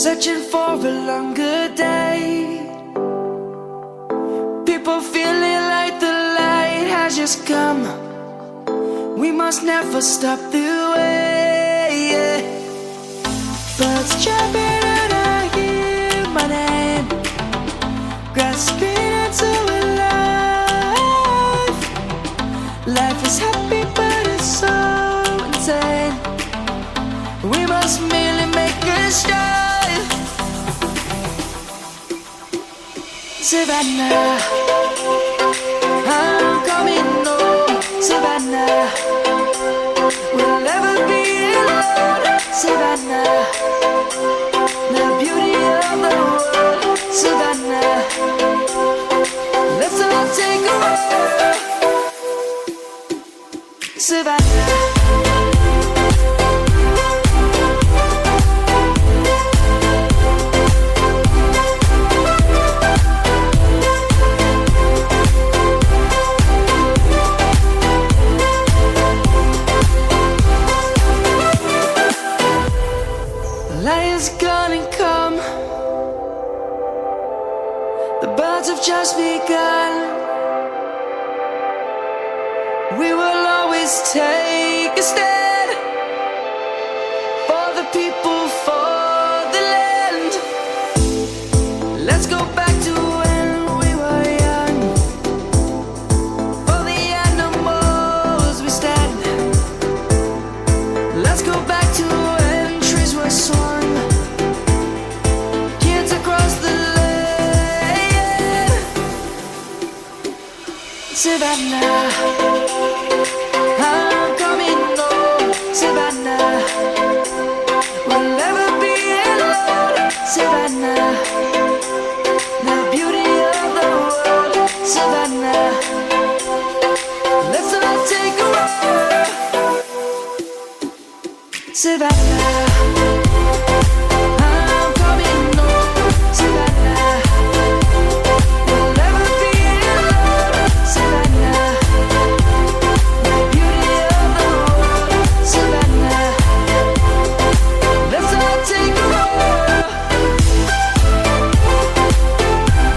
searching for a longer day. People feeling like the light has just come. We must never stop the way. Birds chirping and I hear my name, grasping into a life. Life is happy but it's so insane. We must merely make a start. Savannah, I'm coming home. Savannah, we'll never be alone. Savannah, the beauty of the world. Savannah, let's all take a walk. Savannah. Lion's gonna come. The birds have just begun. We will always take a stand for the people, for the land. Let's go back to when we were young. For the animals we stand. Let's go back to when trees were swung. Kids across the land. Savannah.